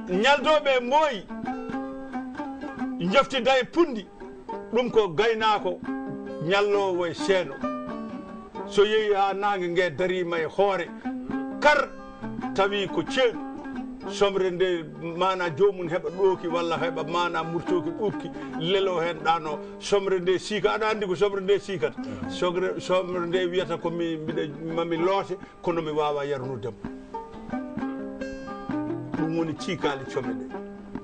ñaldoɓe mooyi joftida e pundi ɗum ko gaynako ñallowo e seeno so yeehi ha nangue ngue darima e hoore kar tawi ko ceeɗu somre nde mana jomum heɓa ɗooki walla heɓa mana murtoki ɓurki lelo hen ɗano somre nde siika aɗa andi ko somre nde siikata somre nde wiyata ko mami loote kono mi wawa yarnudemo ɗum woni ciikali come ɗe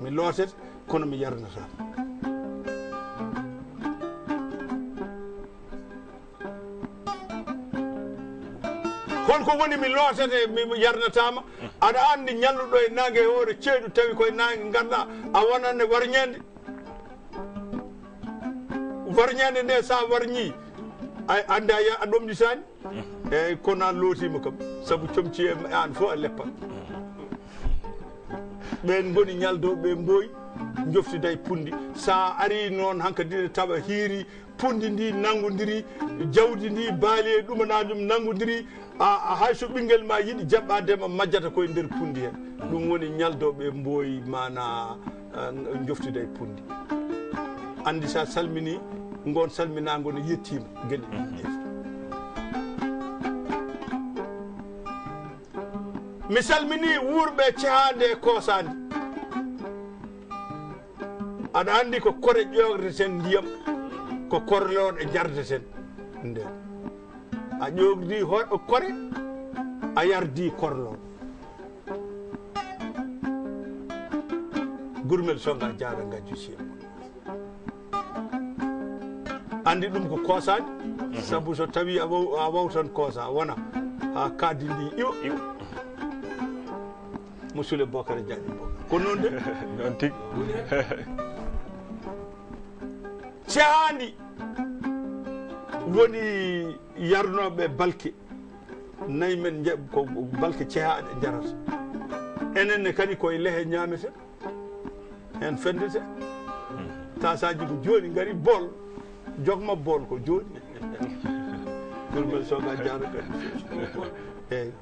mi lootete kono mi yarnata holko woni mi lootete mi yarnatama aɗa andi ñalluɗo e nangue hoore ceeɗu tawi koye nangue ganduɗa a wonanne warñede warñede nde sa warñi andi a ɗomɗitani eyyi kono an lootima kam saabu comci e an fof a leppat ɓen goni ñaldoɓe mbooyi joftida e pundi sa ari noon hankkadi ne tawa hiiri pundi ndi nangodiri jawdi ndi baali e ɗumanajum nangodiri hay so ɓinguel ma yiiɗi jaɓɓadema majjata koye nder pundi hen ɗum woni ñaldoɓe mbooyi mana joftida e pundi andi sa salmini gon salminago no yettima gueɗe ɗiɗi mi salmini wuurɓe cehade koosade aɗa andi ko kore ƴogdeten ndiyam ko korlon e jardeten nden a ƴogdi kore a yardi korlon gurmel songa jaara gajju siyam andi ɗum ko koosade saabu so tawi a wawtan koosa wona ha kaddi ndi iw Monsieur Bocar Diagne ko noon de noon tig cehandi woni yarnoɓe balke nayi men ko balke cehaɗe jarata enenne kadi koye lehe ñamete hen fendete tasaji ko joni gari bol jogma bol ko joni gurmel soga jara kadi eyyi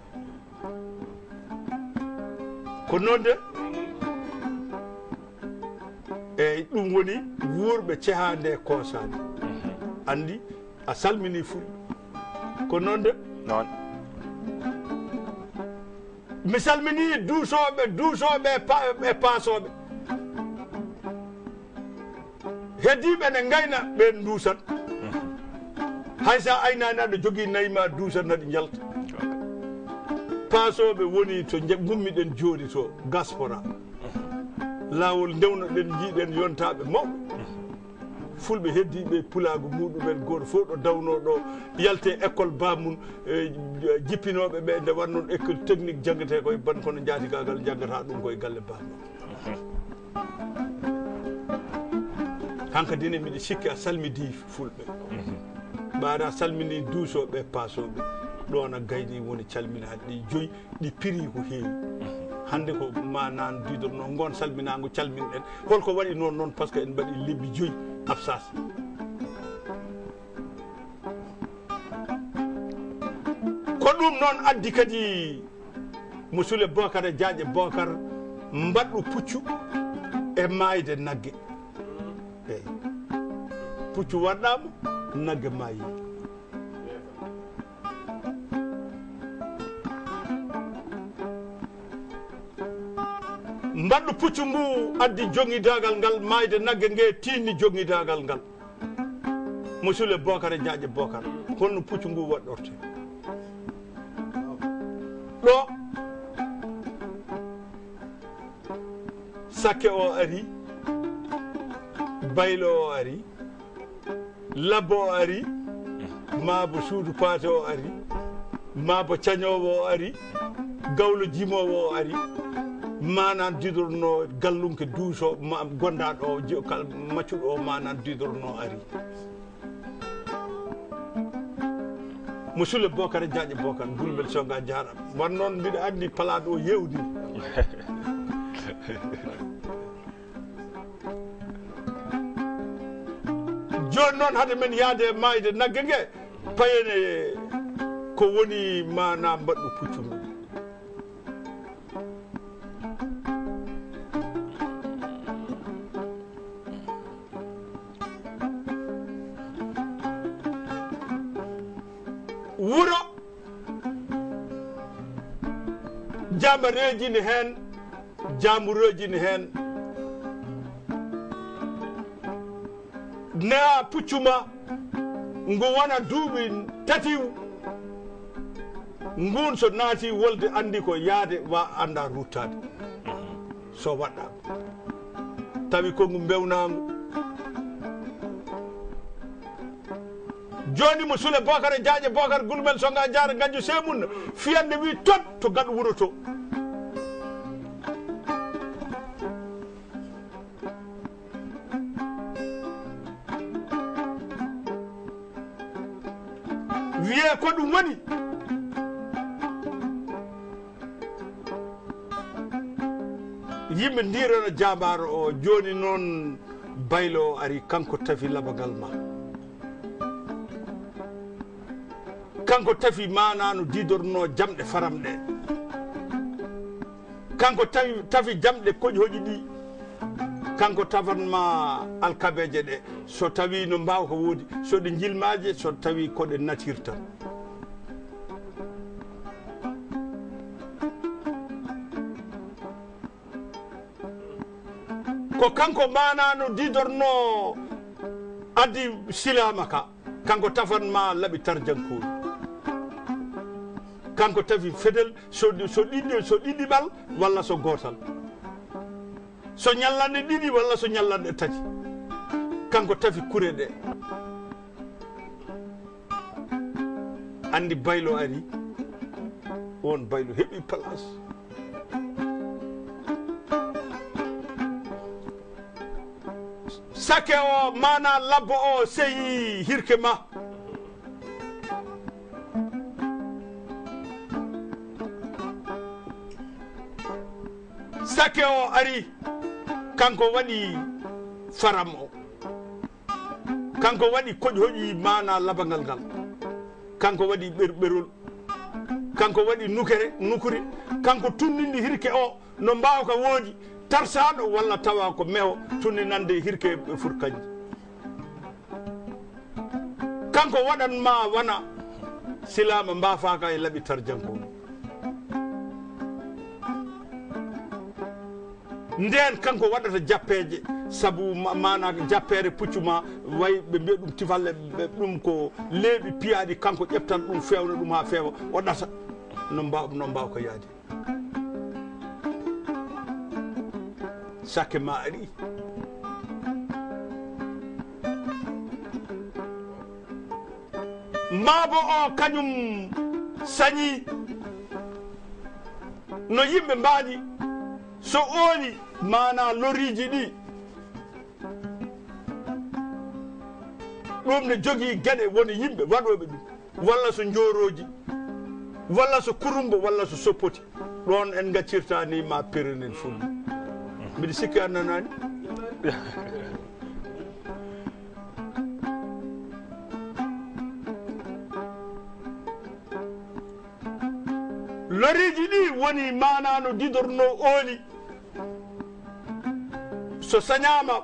ko noon de eyyi ɗum woni wuurɓe cehande koosade andi a salmini fulɓe ko noon de noon mi salmini duusoɓe e paasoɓe heddiɓe ne gayna ɓen duusan hay sa aynani aɗa jogui nayyi ma duusan naɗi jalta paasoɓe woni to gummiɗen jooɗi to gaspora laawol ndewnoɗen jiiɗen yontaɓe mawɓe fulɓe heddiɓe pulago muɗumen goto fof ɗo dawno ɗo yalte école bamum jippinoɓe ɓe nde wannon école technique janggete koye ban kono jaatigagal janggata ɗum koye galle bamum hankadine mbiɗa sikki a salmidi fulɓe mbaɗa salmini duusoɓe paasoɓe ɗon a gayni woni calminaɗi ɗi joyi ɗi piri ko heewi hande ko manan didorno gon salminago calminɗen holko waɗi noon par ce que en mbaɗi lebbi joyi absas ko ɗum noon addi kadi Monsieur Bocar Diagne Bocar mbaɗɗo puccu e mayde nagge eyyi puccu waɗɗama nagge mayi mbaɗɗo puccu ngu addi joŋidagal ngal mayde nagge nge tinni joŋidagal ngal Monsieur Bocar Diagne Bocar holno puccu ngu waɗɗorte ɗo sakke o ari baylo o ari labbo o ari maabo suudu paate o ari maabo cañowo o ari gawlo jimowo o ari manan didorno gallumke duuso gondaɗo o maccuɗo o manan didorno ari Monsieur Bocar Diagne Bocar gurmel songa jara wan noon mbiɗa andi palaɗo o yewdi joni noon hade men yaade mayde nagge nge payene ko woni mana mbaɗɗo puccu mum wuro jambareji ne hen jamuroji ne hen na puccuma ngo wona duuɓi tati ngun so naati wolde andi ko yaade wa anda ruttade so waɗɗa tawi kongu bewnagu joni mo Sule Bocar Jaaje Bocar Gulmel Songa Jaara Ganju Semunna fiyande wi tot to gaɗo wuro to wiye ko ɗum woni yimɓe ndirono jambaro o joni noon baylo o ari kanko tafi labagal ma kanko tafi manano didorno jamɗe faram ɗe kanko tafi jamɗe koƴi hoƴi ɗi kanko tafanma alkabeje ɗe so tawi no mbaw ko woodi so ɗe jilmaje so tawi koɗe nature tan ko kanko manano didorno addi silama ka kanko tafanma laaɓi tarjankoɗi kanko tafi fedel so ɗiɗiɓal walla so gotal so ñallanɗe ɗiɗi walla so ñallanɗe tati kanko tafi kure ɗe andi baylo ari on baylo heeɓi place sake o mana labbo o seyi hirke ma sake o ari kanko waɗi faram o kanko waɗi koƴi hoƴi mana labangal ngal kanko waɗi ɓerɓerol kanko waɗi nukuri kanko tunnindi hirke o no mbawka woodi tarsaɗo walla tawa ko mewo tunninande hirke ɓe furkanji kanko waɗanma wana silama mbafaka e laaɓi tarjanko nden kanko waɗata jappeje saabu mana jappere puccuma way ɓe mbiya ɗum tifalle ɓe ɗum ko leeɓi piyaɗi kanko ƴeftan ɗum fewna ɗum ha feewa o ɗata no mbaw ko yaade sake ma ari maabo o kañum sañi no yimɓe mbaɗi so ooli mana loriji ɗi ɗum ne jogii gueɗe woni yimɓe waɗoɓe ɗum walla so njoroji walla so kurumba walla so soppoti ɗon en gaccirta ni ma perenen fulɓe mbiɗa sikki a nanani loriji ɗi woni manano didorno ooli so sañama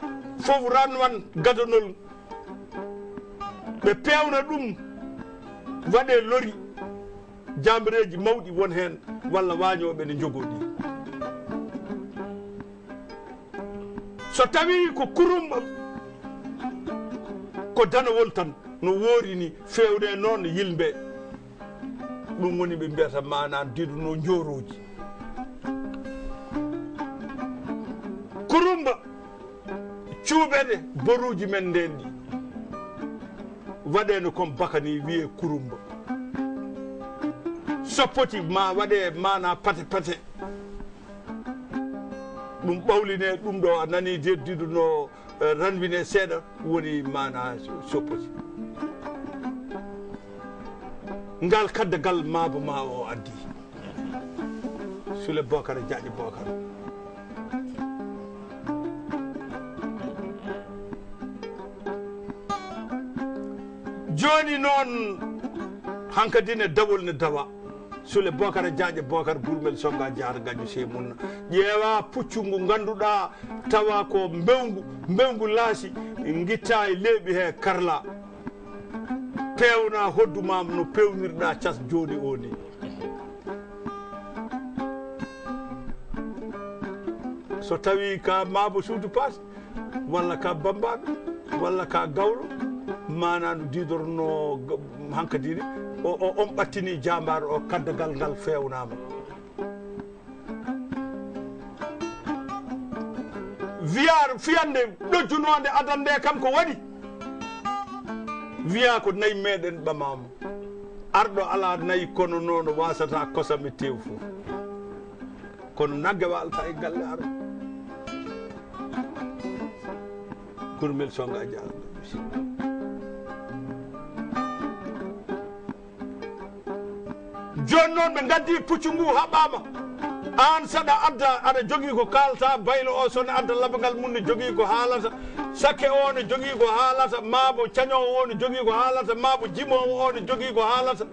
fof ranwan gadonol ɓe pewna ɗum waɗe lori jambereji mawɗi won hen walla wañoɓe ne jogoɗi so tawi ko kurumba ko danowol tan no woori ni fewne noon yilɓe ɗum woni ɓe mbiyata mana diduno njoroji kurumba cuuɓeɗe boruji men nden ɗi waɗeno comme bakani wiye kurumba soppoti ma waɗe mana pate pate ɗum ɓawline ɗum ɗo a nani diduno ranwine seeɗa woni mana soppoti ngal kaddagal maabo ma o addi Sule Bocar Jaaje Bocar joni noon hankadine dawol ne dawa Sule Bocar Jaaje Bocar Gurmel Songa Jaara Ganju Semunna ƴeewa puccu ngu ganduɗa tawa ko mbewgu laasi guitta e leeɓi he karla pewna hoddumama no pewnirɗa cas joni o ni so tawi ka mabo suudu paas walla ka bambaɗo walla ka gawlo mana no didorno hankadine on ɓattini jambaɗo o kaddagal ngal fewnama fiyande ɗojjunode adande kam ko waɗi wiya ko nayi meɗen ɓamama arɗo ala nayi kono noon wasata kosame tew fof kono nagge walta e galle arɗo gurmel songa jaalɗo joni noon ɓe gaddi puccu ngu haɓama an saɗa adda aɗa jogui ko kalta baylo o sone adda labagal mum ne jogui ko haalata sakke o ne jogui ko haalata maabo cañowo o ne jogui ko haalata maabo jimowo o ne jogui ko haalata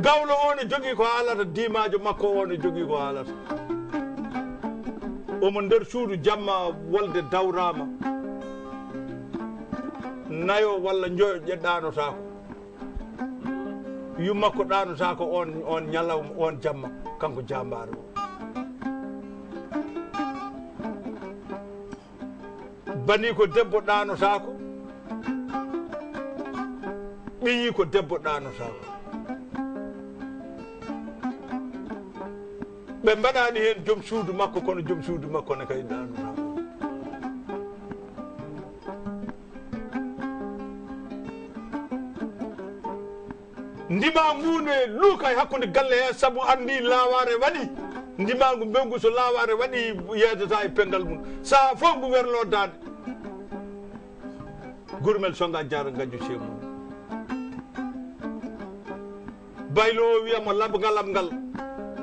gawlo o ne jogui ko haalata dimajo makko o ne jogui ko haalata omo nder suudu jamma wolde dawrama nayo walla joyo ƴeɗɗanotako yummakko ɗanotako on ñalawma on jamma kanko jambaro bani ko debbo ɗanotako ɓiyi ko debbo ɗanotako ɓe mbaɗani hen joom suudu makko kono joom suudu makko ne kay ɗanotako ndimagu ne luuka e hakkude galle he saabu andi laware waɗi ndimagu mbengu so laware waɗi yeedata e pengal mum sa fof ngu werlo dade gurmel songa jara gajju cemum baylo o wiyamo labgalam ngal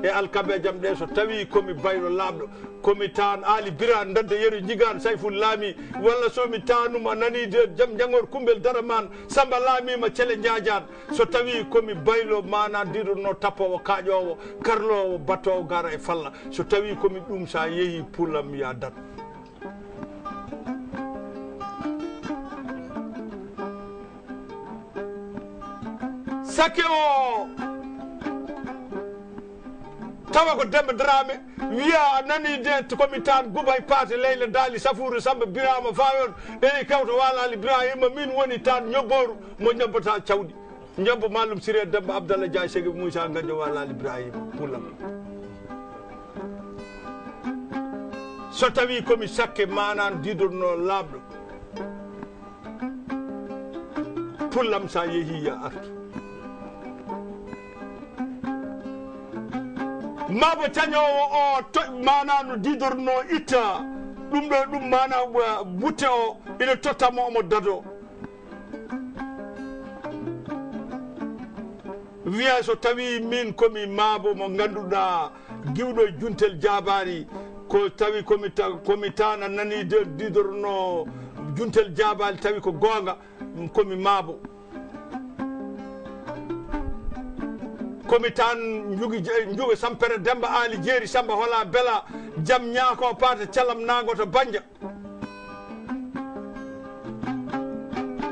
e alkabe jam ɗe so tawi komi baylo labɗo komi tan ali biran dadde yeru jigan sayful laami walla somi tanuma nani jam jangor kumbel daraman samba laamima cele jaajan so tawi komi baylo mana diɗorno tappowo kaaƴowo karlowo battowo gara e falla so tawi komi ɗum sa yeehi pulam ya dat sakke o tawa ko Demba Dramé wiya nani de komi tan gubay paate Leyla Daali Safuru Samba Birama fayon eni kawto walali Ibrahima min woni tan ñobboru mo ñobbata cawɗi ñobbo Mallum Siré Demba Abdallah Dia Segi Moussa Gandio walali Ibrahima pulam so tawi komi sakke manan didorno labɗo pullam sa yeehi ya artu mabo cañowo o mana no didorno itta ɗum ɗo ɗum mana butte o ina tottamo omo dado wiya so tawi min komi maabo mo ganduɗa giwɗo e juntel jabari ko tawi komi tan a nani didorno juntel jabali tawi ko gonga komi maabo komi tan jugi sampere Demba Ali Jeeri Samba hola bela jam ñaako paata calam nango to banja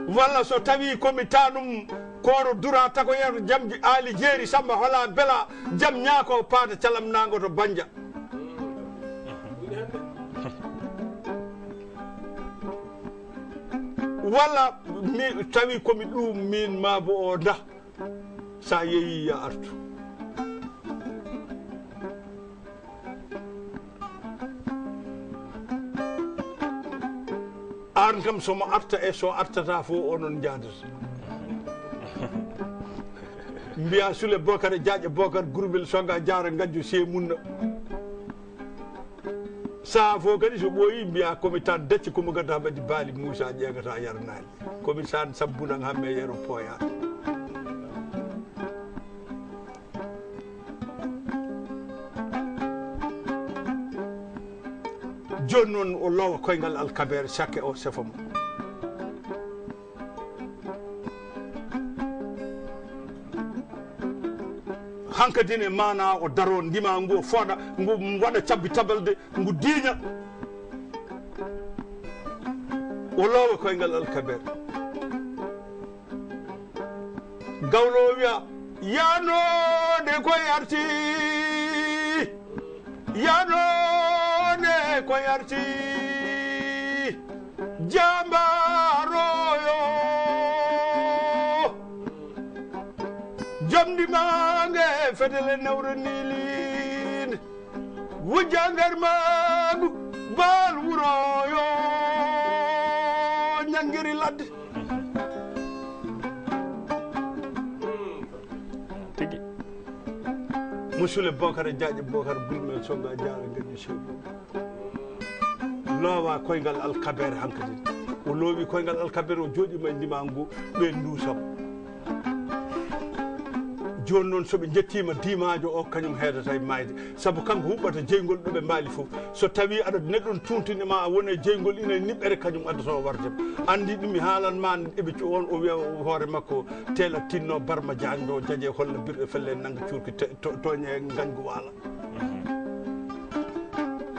walla so tawi komi tanum koro dura tako yeto jam Ali Jeeri Samba hola bela jam ñaako paata calam nango to banja walla mi tawi komi ɗum min maabo o nda sa yeehi ya artu an kam somo arta e so artata fof onon jadata mbiya Sule Bocar Diaƴe Bocar Gourbel Songa Diara gajju se munna sa fof kadi so ɓooyi mbiya komi tan dacci komi gadda mbaɗi baali Moussa ƴeegata yarnali komi tan sabbunan hamme yeero poya joni noon o lowa koyngal alkabere sakke o sefamo hankadine mana o daro ndima ngu fooɗa ngu waɗa cabbi tabalde ngu diiña o lowa koyngal alkabere gawlo wiya yanode koye arti yanode koye arti jambaroyo jamdi mange fetele nawre nilin wujangar magu bal wuroyo ñangiri ladde tigi monsieur le Bokar Diagne Bokar Bulmel Songa Diara Gadji Cheikh lowa koyngal alkabere hankadi o loowi koyngal alkabere o jooɗima e ndimangu ɓe ndusam joni noon soɓe jettima dimajo o kañum heedata e mayde saabu kanko huɓɓata jeygol ɗo ɓe mbaali fof so tawi aɗa neɗɗon tuntinima a woni e jeygol ina niɓɓere kañum addoto wardema andi ɗum mi haalanma eɓe on o wiya hoore makko teela tinno Barma Diagne ɗo jaaje holla birɗe felle nangga cuurki toñe gañgu waala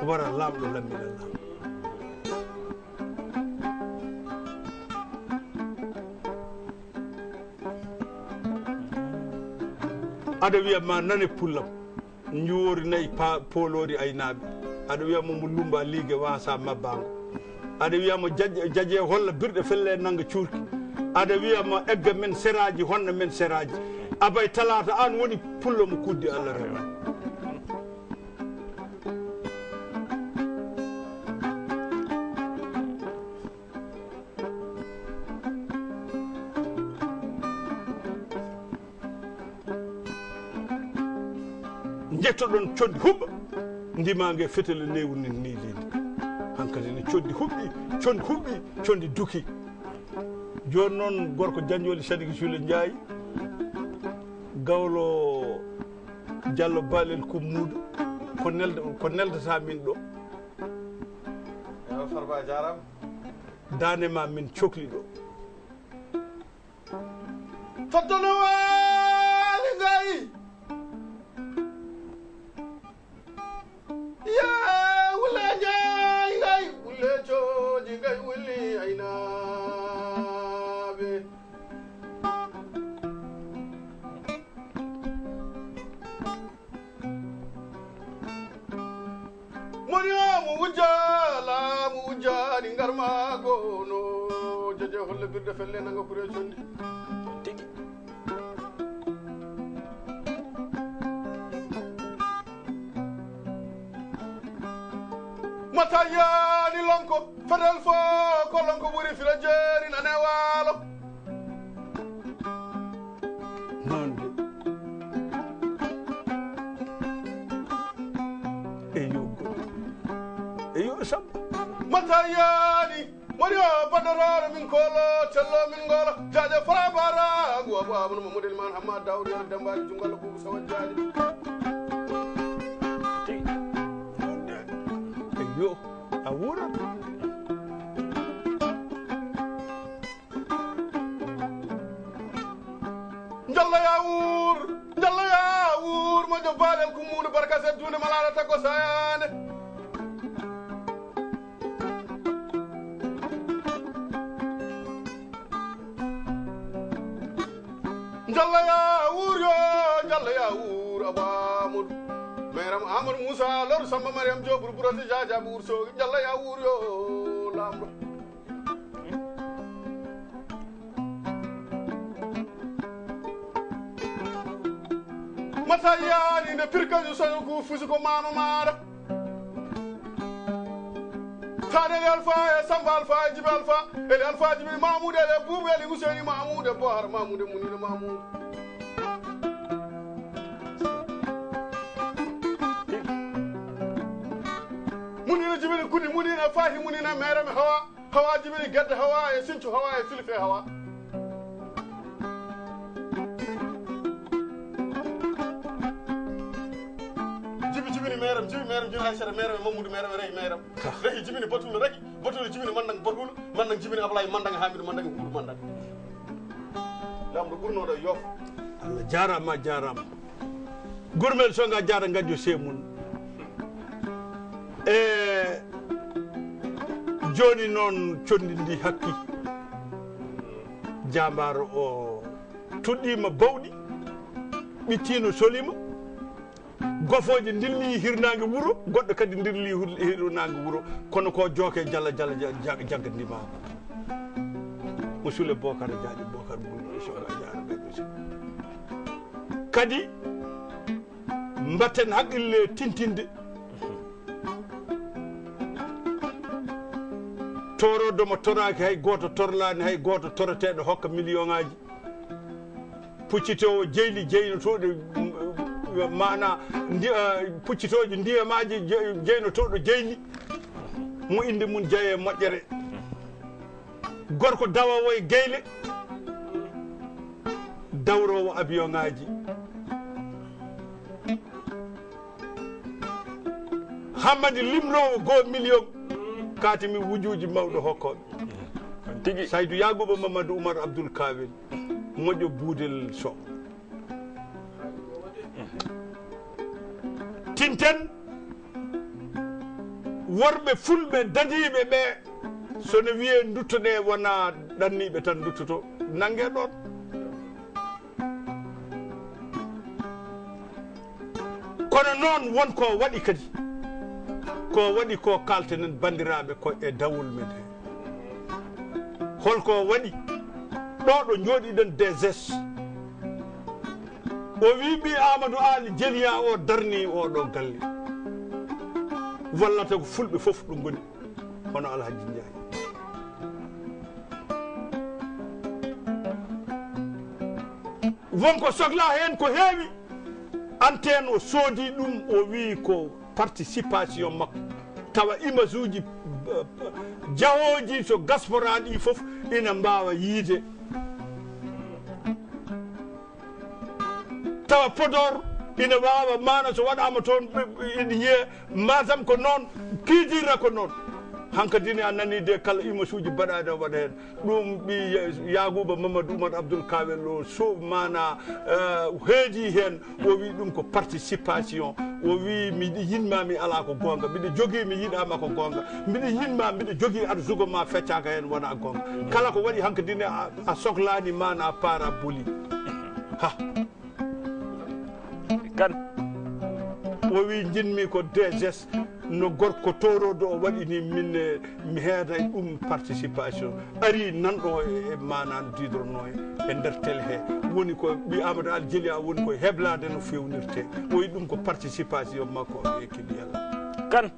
wara laamɗo lammina aɗa wiya ma nane pullam njuwori nayyi polori aynaɓe aɗa wiyamo mo lumba ligue wasa mabbago aɗa wiyamo jaaje holla birɗe felle nangga cuurki aɗa wiyamo egga men seraji honna men seraji abay talata an woni pullo mo kuddi Allah rewa jettoɗon coddi huɓɓa ndimangue fetele newni ni leydi hankkadi ne coddi huɓɓi condi huɓɓi condi duki joni noon gorko Janjoli Sadiki Sule Ndiaye gawlo Diallo Balel Kummudo ko neldata min ɗo Farba jarama danema min cohli ɗo fottono waali gayi ya wule jay gay wule coji gay wuli aynaɓe moni mo wujjala mo wujjani garmago no jeje holle birde felle nanga kure condi tigi matayani lonko fadal fo ko lonko ɓuri fira jeeri nane waalo noon de eyo samba matayani moni o badorore min kolo cello min ngolo jaaje farabara go abo abno mo model man hamma dawdi ala dembaji jungal bubu sawa jaaje yo a wuurat njalla ya wuur moƴo balel ko muudo barka se dunde malala taggo sayane njalla ya wuur abamudu meram Amadou Moussa lor Samba Mariam Diop burati jaja buur soogi njalla ya wuur yo lamɗo matayani nde pirkañu soño ko fusi ko mama maɗa taneli alpha e Samba alpha e Djibi alpha ele alpha Djibi Mamoudou ele Boubou ele Ousseyni Mamoudou e Bohar Mamoudou e Mounine Mamoudou munina jibini kudi munina fahi munina mereme hawa jibini gedde hawa e sincu hawa e filfe hawa jibini merem jibi haysere mereme Mamoudou mereme rehi merem rehi jibini batulu jibini mandang batulu mandang jibini Ablaye mandang Hamidou mandang Huudu mandang lamɗo ɓurnoɗo yof Allah jarama gurmel songa jara gadjo semum joni noon condi ndi hakki jambaro o tuɗɗima bawɗi ɓittino solima gofoje dilli hirnangue wuuro goɗɗo kadi dilli hirnangue wuuro kono ko jooke jalla jaggadima musidɗo Bocar Diagne Bocar Boulle soga jara ɓeɗo kadi mbatten haqqille tintinde torodomo toraki hay goto torlani hay goto toroteɗo hokka million ngaji puccitowo jeyli jeynotoɗo mana puccitojo ndiyamaji jeynotoɗo jeyli mo inde mum jeeye moƴƴere gorko dawowo e gayle dawrowo avion ngaji hammadi limrowo goo million katimi wujuji mawɗo hokkoɓe tigi Saydou Yagoba Mamadou Oumar Abdoul Kawel moƴƴo buudel so tinten worɓe fulɓe dadiɓe ɓe sono wiye duttoɗe wona ɗanniɓe tan duttoto nangue ɗon kono noon wonko waɗi kadi ko waɗi ko kaltenen bandiraɓe ko e dawol men he holko waɗi ɗo ɗo jooɗiɗen des o wi ɓi Amadou Ali Jeliya o darni oɗo galle wallata ko fulɓe fof ɗo goni hono Alhaji Ndiaye wonko sohla hen ko heewi antenne o soodi ɗum o wi ko participation makko tawa image uji jahoji so gaspora ɗi fof ina mbawa yiide tawa Podor ina wawa mana so waɗama toon ina yiiye Matam ko noon kiidira ko noon hankadine a nani de kala image uji mbaɗaɗe o waɗa hen ɗum ɓi Yagoba Mamadou Oumar Abdoul Kawel o so mana heeji hen o wi ɗum ko participation o wi miɗo yinma mi ala ko gonga mbiɗo jogui mi yiɗama ko gonga mbiɗo yinma mbiɗo jogui arsugo ma feccaka hen wona gonga kala ko waɗi hankadine a sohlani mana a para boli ha kan o wi jinmi ko DGS no gorko torodo o waɗini min mi heeday ɗum participation ari nanɗo e manan didrono e nder télé he woni ko ɓi Amadou Ali Jeliya woni koye heblade no fewnirte o wi ɗum ko participation makko e kiɗi Allah kan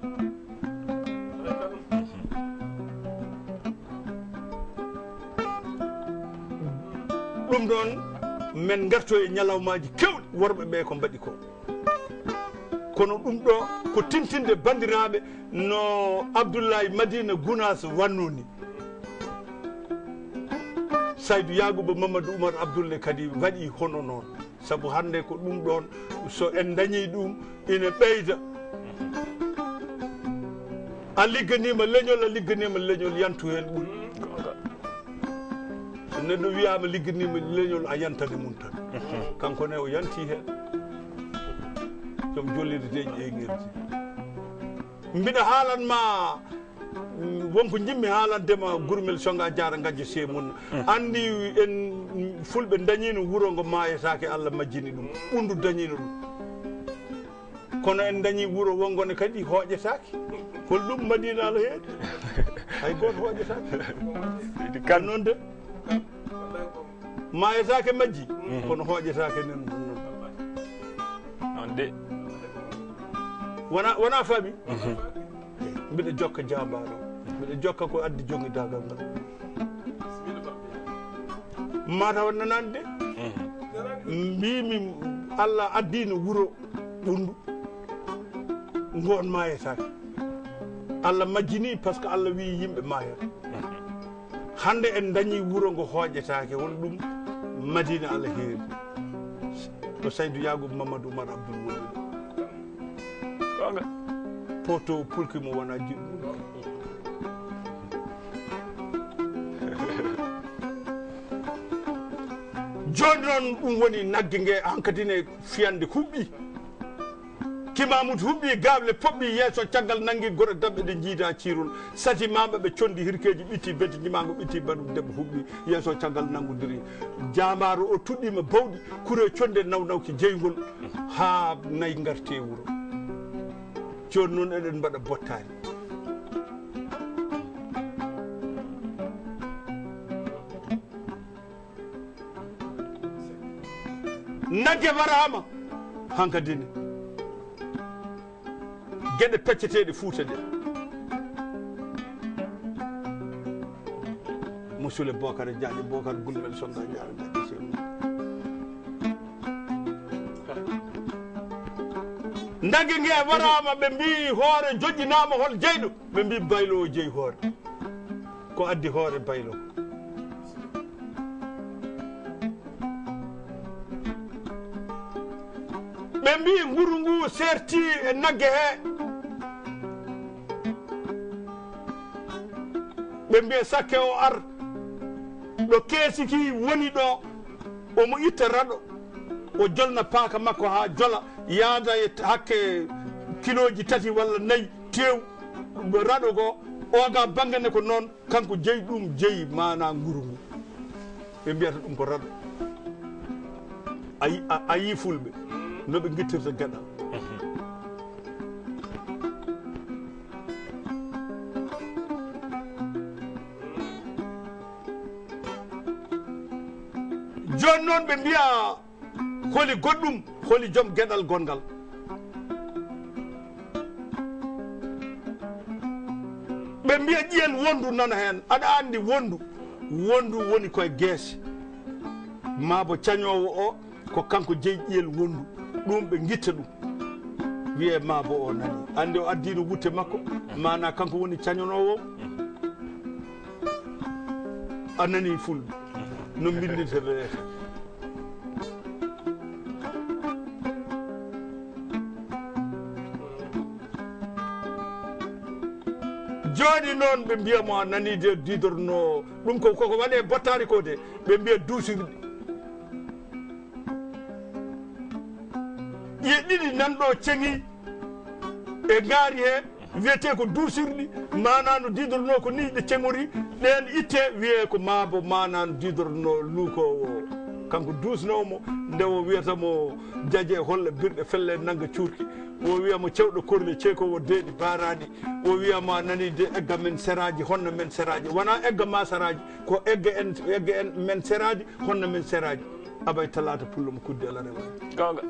ɗum ɗon men garto e ñalawmaji kewɗi worɓe ɓe ko mbaɗi ko kono ɗum ɗo ko tintinde bandiraɓe no Abdoulaye Madina Gounass wannoni Saydou Yagoba Mamadou Oumar Abdoulaye kadi waɗi hono noon saabu hande ko ɗum ɗon so en dañi ɗum ina ɓeyda a ligganima leñol yantu hen ɓuuri so neɗɗo wiyama ligganima leñol a yantane mum tan kanko ne o yanti hen somi jollide deƴi ƴeeguirde mbiɗa haalanma wonko jimmi haalandema gurmel songa jara gajjo semum andi en fulɓe dañino wuuro ngo mayetake Allah majjini ɗum ɓundu dañino ɗum kono en dañi wuuro wongone kadi hooƴetake hol ɗum Madina ala heedi hay goto hooƴetake kan noon de mayetake majji kono hooƴetake nen noon de wona faami mbiɗa jokka jambaɗo mbiɗa jokka ko addi jongidagal ngal mataw nanande mbimi Allah addino wuuro ɓundu ngon mayetake Allah majjini par ce que Allah wi yimɓe mayata hande en dañi wuuro ngo hooƴetake won ɗum Madina Allah heeri ɗo Saydou Yagoba Mamadou Oumar Abdoul woni gonga poto pulki mo wona jiɗɗo joni noon ɗum woni naggue ngue hankadine fiyande huɓɓi Kimamoudou huɓɓi gable poɓɓi yeeso caggal nangui goɗo dabɓe ɗe jiida cirol sati mama ɓe condi hirkeji ɓitti benti jimago ɓitti baɗum debbo huɓɓi yeeso caggal nangodiri jamaro o tuɗɗima bawɗi kure conde nawnawki jeygol ha nayyi garte wuuro joni noon eɗen mbaɗa bottani nagge warama hankadine gueɗe pecceteɗe Fouta ɗe monsieur le Bocar Diagne Bocar Gulmel Songa Diarra Diagne Seydou nagge nge warama ɓe mbi hoore joƴƴinama hol jeyɗo ɓe mbi baylo o jeeyi hoore ko addi hoore baylo ɓe mbi nguru ngu serti e nagge he ɓe mbiya sakke o ar ɗo keesiki woni ɗo omo itta raɗo o jolna paaka makko ha jola yaada e hakke kiloji 3 walla 4 tew raɗo go oga bangane ko noon kanko jeeyi ɗum jeeyi mana nguru ngu ɓe mbiyata ɗum ko raɗo a yi fulɓe noɓe guittirta gueɗal joni noon ɓe mbiya holi goɗɗum holi joom gueɗal gongal ɓe mbiya ƴiyel wondu nana hen aɗa andi wondu woni koye gueese mabo cañowo o ko kanko jeeyi ƴiyel wondu ɗum ɓe guitta ɗum wiye mabo o nani andi o addino wutte makko mana kanko woni cañonowo a nani fulɓe no mbindete weete joni noon ɓe mbiyamo a nani de didorno ɗum koko waɗe bottari ko de ɓe mbiya duusirɗi ƴe ɗiɗi nanɗo ceŋi e gaari he wiyete ko duusirɗi manano didorno ko ni ɗe ceŋori ɗen itte wiye ko mabo manano didorno luukowo kanko duusnomo nde o wiyatamo jaje holla birɗe felle nagga cuurki o wiyamo cewɗo korle ceekowo deeɗi baaraɗi o wiyamo a nani de egga men seraji honno men seraji wona egga ma seraji ko egga en men seraji honno men seraji abay talata pullo mo kudde ala rewa gonga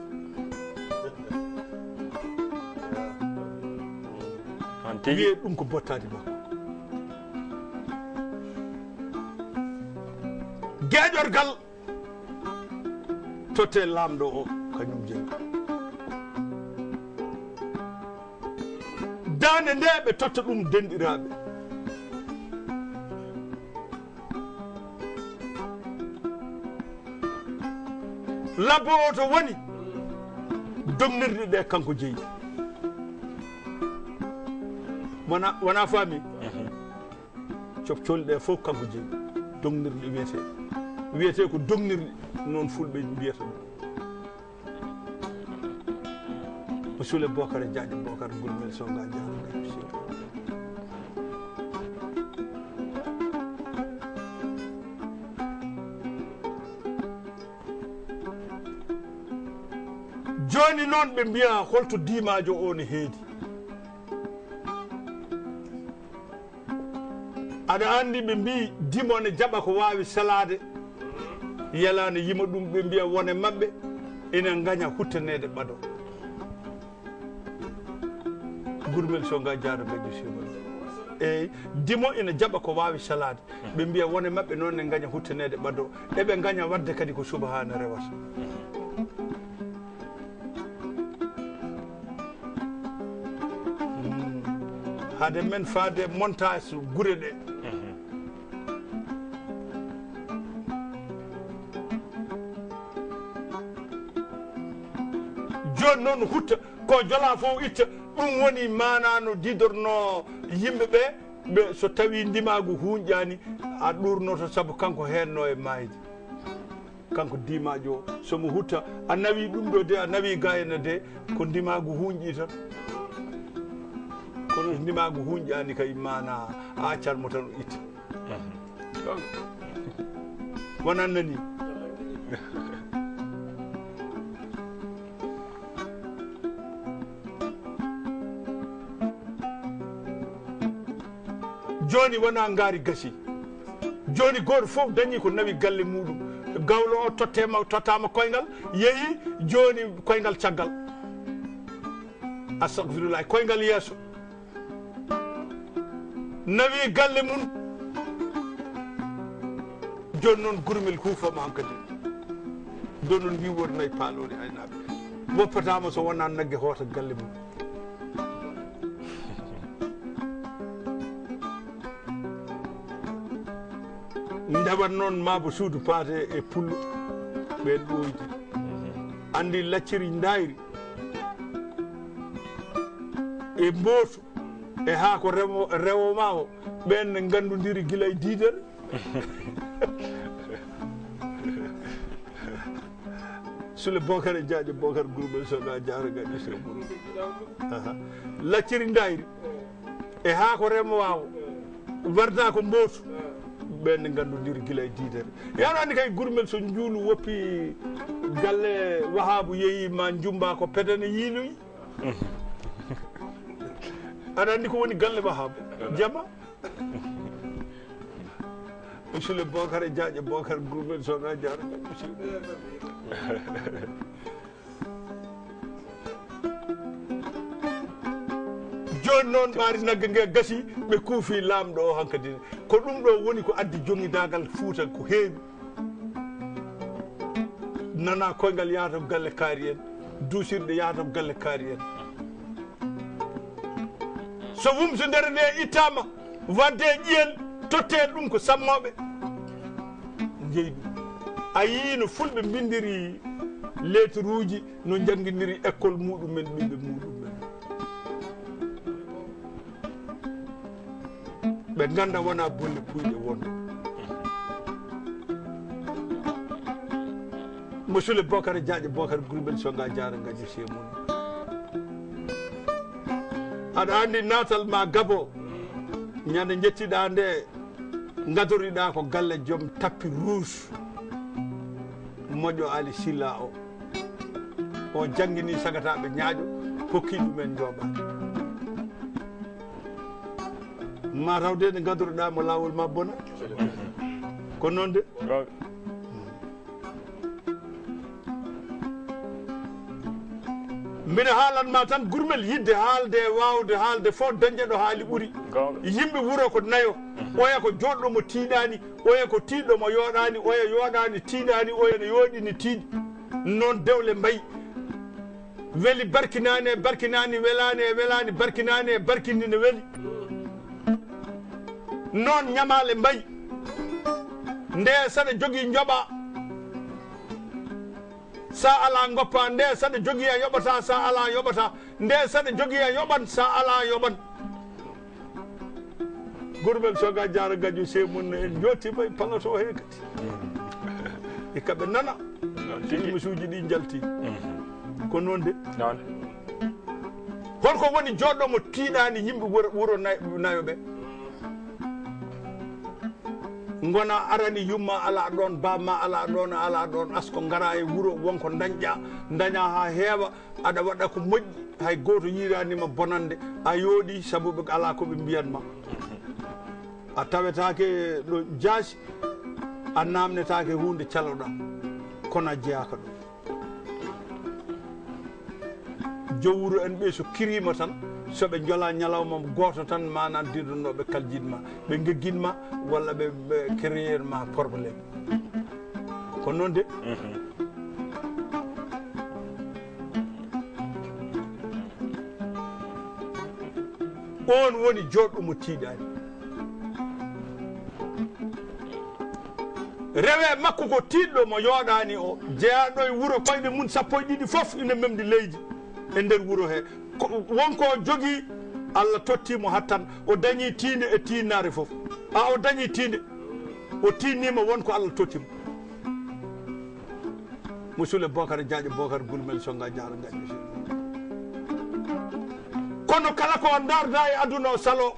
wiye ɗum ko bottadi makko gueƴorgal totte lamɗo o kañum jeeyi dande nde ɓe totta ɗum denɗiraɓe labbo o to woni domnirɗe ɗe kanko jeeyi wona faami copcolɗe ɗe fof kanko jeeyi dognirɗe wiyete ko dognirɗe noon fulɓe mbiyata ɗum monsieur le Bocar Diagne Bocar Gulmel Songa Diarra joni noon ɓe mbiya holto dimajo o ne heedi aɗa andi ɓe mbi dimo ne jaɓa ko wawi salade yalane yima ɗum ɓe mbiya wone mabɓe ina gaña huttanede ɓaɗo Gurmel Songa Diarra Beƴƴo Siwal eyyi dimo ina jaɓa ko wawi salade ɓe mbiya wone mabɓe noon ne gaña huttanede ɓaɗo eɓe gaña wadde kadi ko subahana rewata hade men faade montage gure ɗe joni noon hutta ko jola fof itta ɗum woni manano didorno yimɓeɓe ɓe so tawi ndimagu hunƴani a ɗurnoto saabu kanko henno e mayde kanko dimajo somo hutta a nawi ɗum ɗo de a nawi gayna de ko ndimagu hunƴi tan kono ndimagu hunƴani kay mana a accanmo tan o itta wonan nani joni wona ngaari gasi joni goto fof dañi ko nawi galle muɗum gawlo o tottama koyngal yeehi joni koyngal caggal astahfirullah koyngal yeeso nawi galle mum joni noon gurmel huufama hankkadi do noon wi wori nayi paalori aynaɓe woppatama so wona nagge hoota galle mum ndewat noon mabo suudu paate e pullo ɓen ɗoydi andi lacciri ndayri e mbooto e haa ko rewoma o ɓen ne gandodiri gila e diidere sule bokare jaaƴe bokare groupe soga jara gaƴi so lacciri ndayri e haa ko remowa o warda ko mbooto ɓen ne gandodiri gila e diidere yano andi kay gurmel so juulu woppi galle wahabu yeehi ma jumba ko pedane yiiloyi aɗa andi ko woni galle wahabu jama monsieur le bokare diaƴe bokare gurmel sona jara monsieur joni noon ɓaari nagge nge gasi ɓe kuufi laamɗo o hankkadi ko ɗum ɗo woni ko addi jongidagal Fuuta ko heewi nana koyngal yahata ko galle kaari en duusirɗe yahata ko galle kaari en so wumso nder nde ittama wadde ƴiyel totte ɗum ko sammoɓe jeeyi ɗum a yii no fulɓe bindiri lettre uji no jangguidiri école muɗumen ɓiɓɓe muɗumen ɓe ganda wona bolle puyɗe wonno monsieur le bokare diaƴe bokare groupe soga jara gaƴi semum aɗa andi natal ma Gabo ñande jettiɗa nde gadoriɗa ko galle joom tappi rouge moƴƴo Ali Silla o jangguini sagataɓe ñaaƴo hokki ɗumen jooɓade ma tawde nde gadoriɗa mo lawol ma bona ko noon de mbiɗa haalanma tan gurmel yidde haalde wawde haalde fof dañƴe ɗo haali ɓuuri yimɓe wuuro ko nayo oya ko joɗɗomo tiiɗani oya ko tiiɗɗomo yooɗani oya yooɗani tiiɗani oya ne yooɗini tiiɗi noon dewle mbayi weeli barkinani e barkinani welani e welani barkinani e barkindi ne weeli noon ñamale mbayi nde saɗa jogui joɓa sa ala goppa nde saɗa jogui a yoɓata sa ala yoɓata nde saɗa jogui a yoɓan sa ala yoɓan gurmel soga jara gaƴu semun en jottima e palato he kadi e kaɓe nana misuji ɗi jalti ko noon de holko woni joɗɗomo tiiɗani yimɓe wuuro nayoɓe gona arani yumma ala ɗon bamma ala ɗon ala ɗon asko gara e wuuro wonko daña ha heewa aɗa waɗa ko moƴƴi hay goto yiranima bonande a yooɗi sabuɓe ala koɓe mbiyanma a tawetake ɗo jaasi a namnetake hunde caloɗa kono a jeyaka ɗum jowuro en ɓe so kirima tan soɓe jola ñalawma goto tan mana dirdunoɓe kaljinma ɓe gegginma walla ɓe créer ma probléme ko noon de on woni joɗɗomo tiiɗani rewe makko ko tiɗɗo mo yooɗani o jeyaɗo e wuuro koyɗe mum sappo e ɗiɗi foof ina memdi leydi e nder wuuro he wonko jogui Allah tottimo hattan o dañi tiinde e tinnare foof o dañi tiinde o tinnima wonko Allah tottimo musidɗo Bocar Diadio Bocar Gulmel songa jaara gaƴƴo sen kono kala ko darda e aduna o salo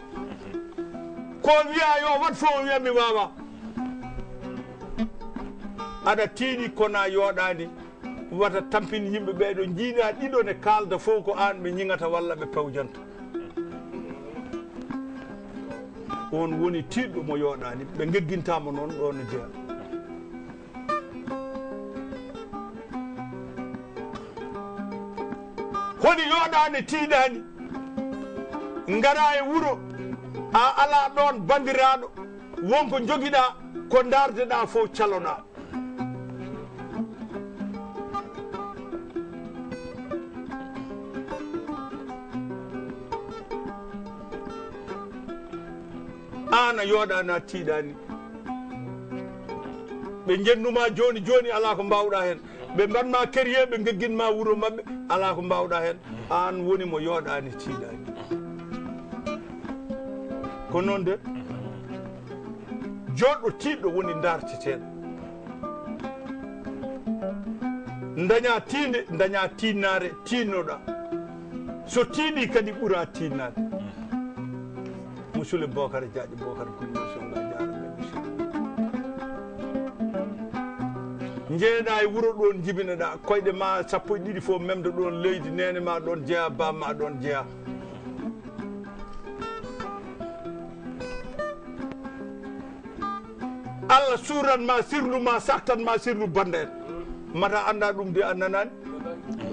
ko wiya yo wat fof o wiya mi wawa aɗa tiiɗi kona yooɗani wata tampini yimɓe ɓeɗo jiiɗa ɗiɗo ne kalda fof ko an ɓe ñingata walla ɓe pewjanta on woni tiɗɗo mo yooɗani ɓe geggintama noon ɗo no jeeya honi yooɗani tiiɗani ngara e wuuro a ala ɗon bandiraɗo wonko joguiɗa ko dardeɗa fof caloɗa an a yooɗani a tiiɗani ɓe jennuma joni joni ala ko mbawɗa hen ɓe mbanma kérier ɓe gegginma wuuro mabɓe ala ko mbawɗa hen an woni mo yooɗani tiiɗani ko noon de joɗɗo tiɗɗo woni darteteɗo daña tiinde daña tinnare tinnoɗa so tiiɗi kadi ɓuura tinnade musidɗo Bocar Diadio Bocar Gulmel songa jaara jeeɗa e wuuro ɗon jibinaɗa koyɗe ma sappo e ɗiɗi fof memde ɗon leydi nene ma ɗon jeeya bamma ɗon jeeya Allah suranma sirluma saktanma sirlu banda en mata anda ɗum de a nanani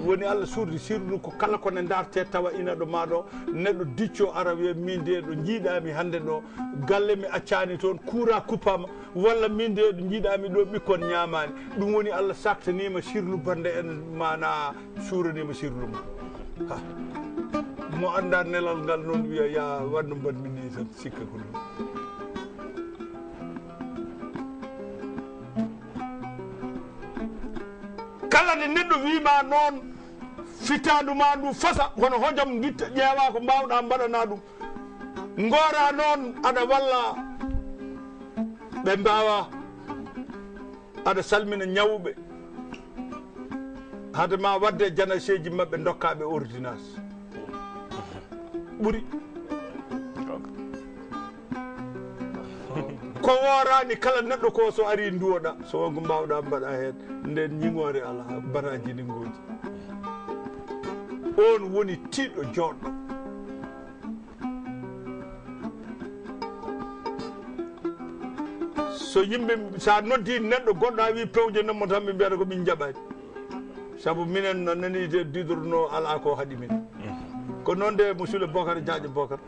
woni Allah surdi sirlu ko kala kone darte tawa ina ɗo maɗo neɗɗo dicco ara wiya min de ɗo jiiɗami hande ɗo galle mi accani toon kuura kuppama walla min de ɗo jiiɗami ɗo ɓikkon ñamani ɗum woni Allah saktanima sirlu bande en mana suranima sirlu ma ha mo anda nelal ngal noon wiya ya wanno mbaɗmini tan sikka ko ɗum kala nde neɗɗo wima noon fitandu ma ndu fasa kono hojam guitta ƴeewa ko mbawɗa mbaɗana ɗum gora noon aɗa walla ɓe mbawa aɗa salmina ñawɓe hade ma wadde janaseji mabɓe dokkaɓe ordonnance ɓuuri ko worani kala neɗɗo ko so ari duwoɗa so wonko mbawɗa mbaɗa hen nden ñingore ala baraji ɗi goji on woni tiɗɗo joɗɗo so yimɓe sa noddi neɗɗo goɗɗo a wi pewje nommo tan ɓe mbiyata ko min jaɓani saabu minen no nani didorno ala ko haaɗi min ko noon de musidɗo Bocar Diadio Bocar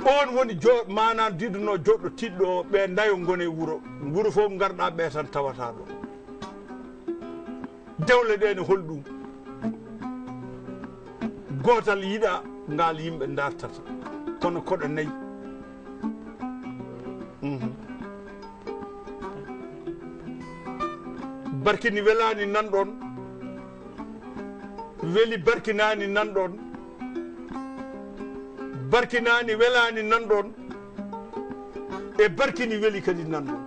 on woni mana diduno joɗɗo tiɗɗo ɓe dayo gone wuuro wuuro fof garɗa ɓe tan tawata ɗo dewle ɗe ne holɗum gotal yiɗa ngal yimɓe dartata kono koɗo nayyi barkini welani nanɗon weli barkinani nanɗon barkinani welani nanɗon e barkini weli kadi nanɗon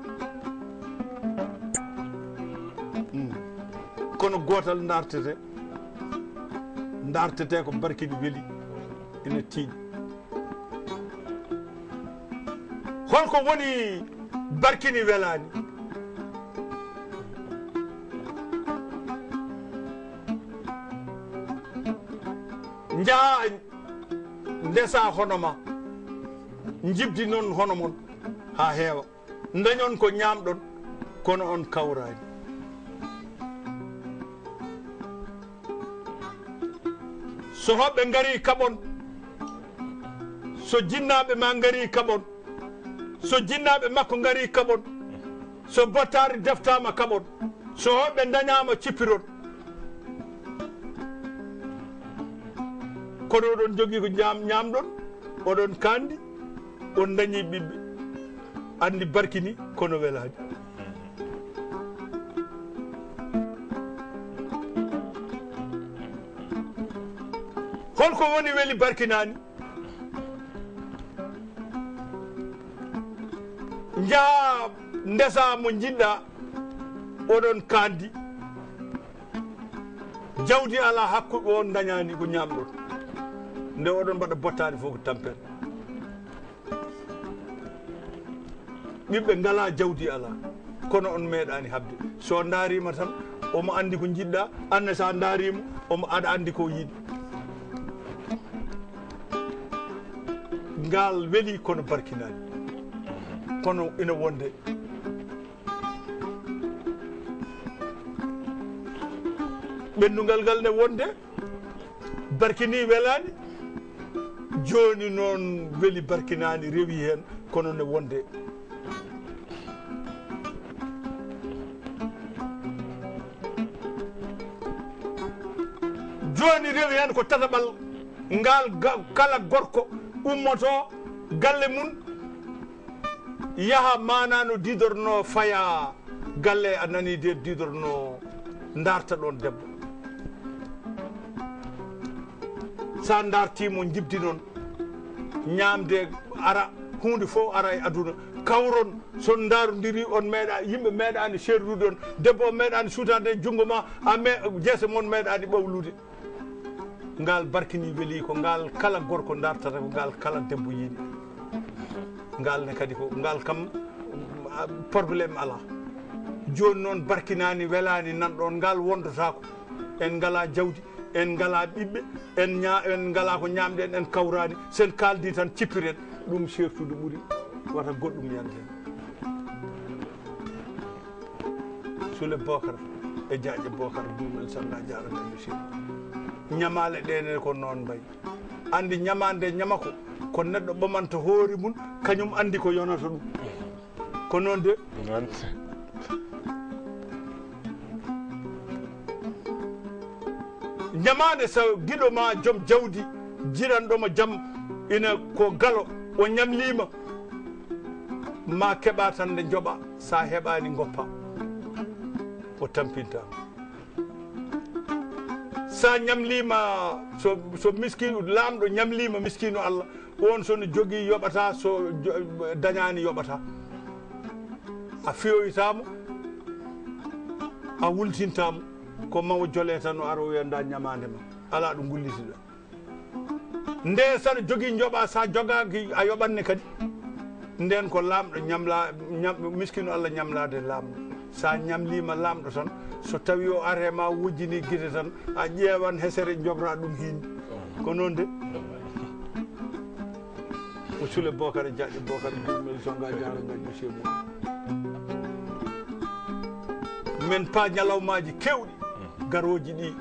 kono gotal dartete ko barkini weli ina tiiɗi holko woni barkini welani jaa ndesa hono ma jibdi noon hono mon ha heewa dañon ko ñamɗon kono on kawrani so hoɓɓe ngari kaɓon so jinnaɓe ma ngari kaɓon so jinnaɓe makko ngari kaɓon so bottari deftama kaɓon so hoɓɓe dañama cippiron kono oɗon jogui ko ñamɗon oɗon kandi on dañi ɓiɓɓe andi barkini kono welani holko woni weli barkinani jaha ndesa mo jiɗɗa oɗon kandi jawdi ala hakkuɓe on dañani ko ñamɗon nde oɗon mbaɗa bottade fof ko tampere ɓiɓɓe ngala jawdi ala kono on meeɗani habde so daarima tan omo andi ko jiɗɗa anne sa daarima aɗa andi ko yiɗi ngal weeli kono barkinani kono ina wonde ɓendugal ngal ne wonde barkini welani joni noon weeli barkinani rewi hen kono ne wonde joni rewi hen ko tataɓal ngal kala gorko ummoto galle mum yaha manano didorno faya galle a nani de didorno darta ɗon debbo sa dartimo jibdi noon ñamde ara hunde fof ara e aduna kawron son darodiri on meeɗa yimɓe meeɗani serdude on debbo o meeɗani sutade e junggo ma jeese moon meeɗani ɓawlude ngal barkini weeli ko ngal kala gorko dartata ko ngal kala debbo yiiɗi ngal ne kadi ko ngal kam probléme ala joni noon barkinani welani nanɗon ngal wondotako en ngala jawdi en ngala ɓiɓɓe en ngala ko ñamɗen en kawrani sen kaldi tan cippiren ɗum sertude ɓuuri wata goɗɗum yande hen Sule Bocar e Diaƴe Bocar duuɓel salla jarana monsieur ñamale ɗene ko noon mbayi andi ñamande ñamako ko neɗɗo ɓamanta hoori mum kañum andi ko yonata ɗum ko noon de ñamade so giɗo ma joom jawdi jiranɗoma jaam ina ko galo o ñamlima ma keɓa tan nde joɓa sa heɓani goppa o tampinta sa ñamlima so miskino lamɗo ñamlima miskino Allah on sono jogui yoɓata so dañani yoɓata a fiyoytamo a wultintamo ko mawo jole tan o ara o wiyanda ñamande ma ala ɗo gullitiɗa nde saɗa jogui joɓa sa jogaki a yoɓanne kadi nden ko lamɗo miskino Allah ñamlade lamɗo sa ñamlima lamɗo tan so tawi o are ma wujjini guite tan a ƴeewan hesere jobra ɗum hindi ko noon de ko Sule Bocar e Diaƴe Bocar jumel songa jaragaji monsieur mum men pa ñalawmaji kewɗi garoji ɗi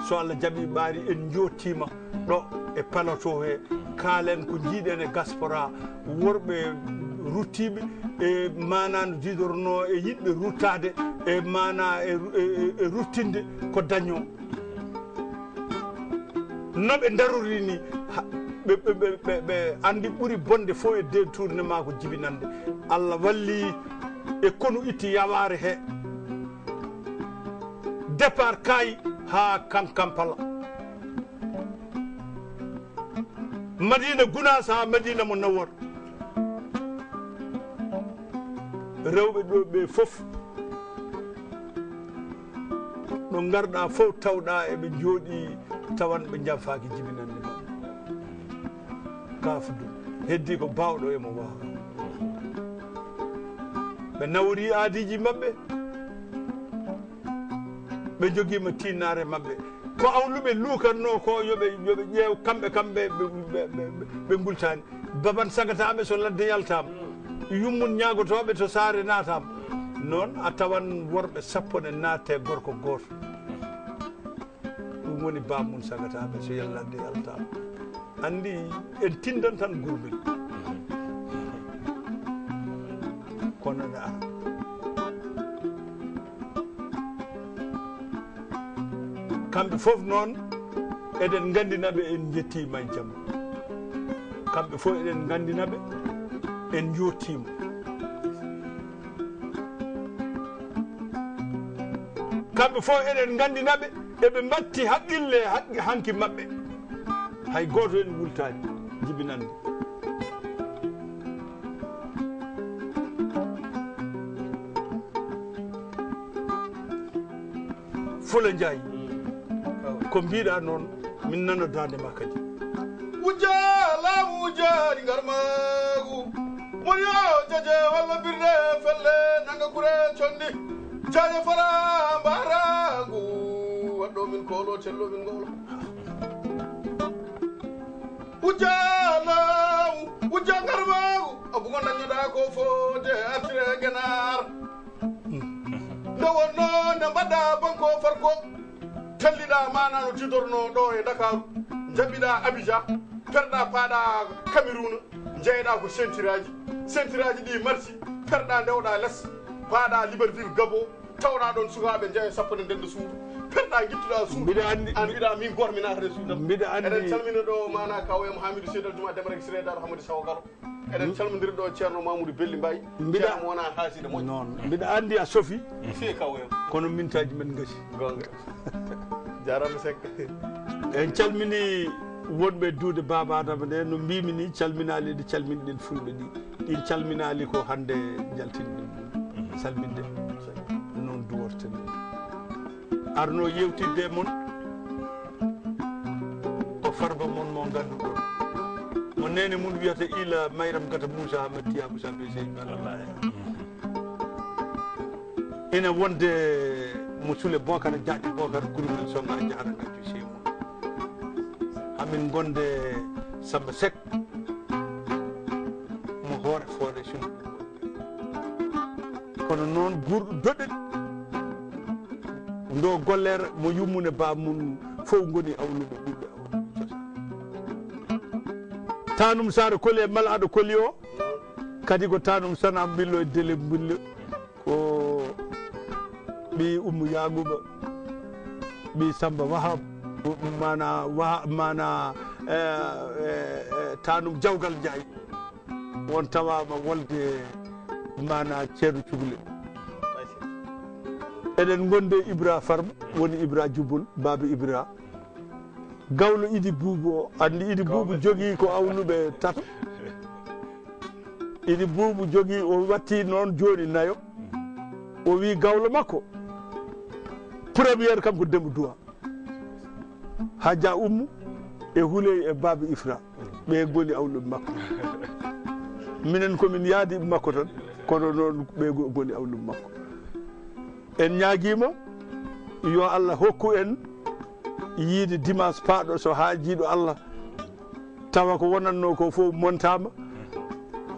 so Allah jaaɓi ɓaari en jottima ɗo e palato he kaalen ko jiiɗen e gaspora worɓe ruttiɓe e manano didorno e yiɗɓe ruttade e mana e ruttinde ko daño noɓe darori ni ɓe andi ɓuuri bonde fof e détournement ko jibinande Allah walli e konu itti yaware he départ kayi ha Kampala Madina gounass ha Madina mo Nawor rewɓe ɗo ɓe fof ɗo garɗa fof tawɗa eɓe jooɗi tawan ɓe jamfaki jibinande maɓɓe kafudu heddi ko bawɗo emo wawa ɓe nawri aadiji maɓɓe ɓe joguima tinnare maɓɓe ko awluɓe lukanno ko yoɓe ƴeew kamɓe ɓe gultani baban sagataɓe so ladde yaltama yummum ñagotoɓe to saare natama noon a tawan worɓe sappo ne natte gorko goto ɗum woni bamum sagataɓe so ladde yaltama andi en tindan tan gurmel kono ne ara kamɓe fof noon eɗen gandinaɓe en jettima e jamma kamɓe fof eɗen gandinaɓe en jottima kamɓe fof eɗen gandinaɓe eɓe batti haqqille hanki maɓɓe hay goto en wultani jibinande fula njaay ko mbiɗa noon min nana dande ma kadi wujja laamu wujjaɗi garmagu mon yo jaje walla birde felle nanga kure condi jaje fara mbaragu waɗɗo min koolo cello min ngolo wujja laamu wujja garmagu abugo dañoɗa ko fode artire guenar nde wonno nde mbaɗɗa banko farko talliɗa manano tidorno ɗo e Dakaru jaɓɓiɗa Abidjan perɗa paaɗa Cameroun jeyɗa ko centiraji ɗi marci perɗa ndewɗa less paaɗa Libreville Gabon tawɗa ɗon sukaɓe jeeya sappo ne ndenda suudu perɗa guittuɗa suudu an mbiɗa min gormi natare suudam mbiɗa andi eɗen calmina ɗo mana kawoyam Hamidou Seydal Juma Demarek Siredaɗo Hamadou Sawo Galo eɗen calmodiri ɗo ceerno Mamoudou Belli Mbaye ceerno wona haaside moƴƴo noon mbiɗa andi a sofi fi kawoyam kono mintaji men gasi gonga jarama Seck en calmini wonɓe duude Baba Adama nde no mbimi ni calminali ɗi calminiɗen fulɓe ɗi ɗin calminali ko hande jaltinɗen ɗum salminde noon duworten arno yewtidde mon ko Farba mon mo ganduɗon mo nene mun wiyata ila Mayram Gata Moussa Hamad Tiyabou Sabe Seydi Wallahi ina wonde mo Sule Bocar Diagne Bocar gurumel songa jaranajo semo amin gonde Samba Seck mo hoore foore sunu kono noon gurɗo doɗel ndo gollere mo yummune ba mum fof goni awluɓe ɓuɓɓe tanum sare koli e malaɗo koli o kadi ko tanum sana billo e délai billo ko ɓi Oumou Yaguba ɓi Samba Wahab mana tanum Jawgal Ndiaye won tawama wolde mana ceerno cugle eɗen gonde Ibra Farba woni Ibra Jubbol Baba Ibra gawlo Idi Boubou o andi Idi Boubou jogui ko awluɓe tato Idi Boubou jogui o watti noon joni nayo o wi gawlo makko premiére kam ko Demba Duwa Hadja Oumou e Houleye e Baba Ifra ɓe goni awluɓe makko minen komin yaadiɓe makko tan kono noon ɓe goni awluɓe makko en ñaaguima yo Allah hokku en yiide dimanche paaɗo so haajiɗo Allah tawa ko wonanno ko fof montama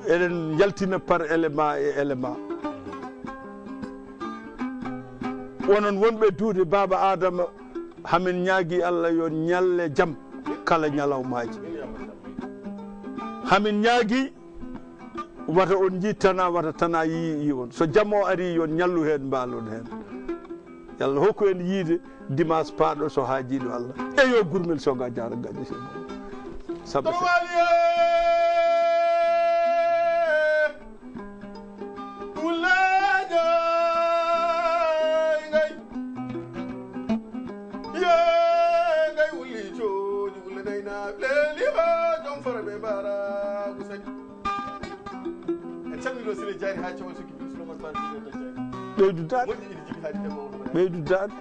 eɗen yaltina par élément e élément wonon wonɓe duude Baba Adama hamin ñaagui Allah yo ñalle jaam kala ñalawmaji hamin ñaagui wata on jittana wata tana yi on so jaam o ari yon ñallu hen mbalon hen yallah hokku en yiide dimanche paaɗo so haajiɗo Allah e yo gurmel soga jara gaddi se Samba ɓeydu dade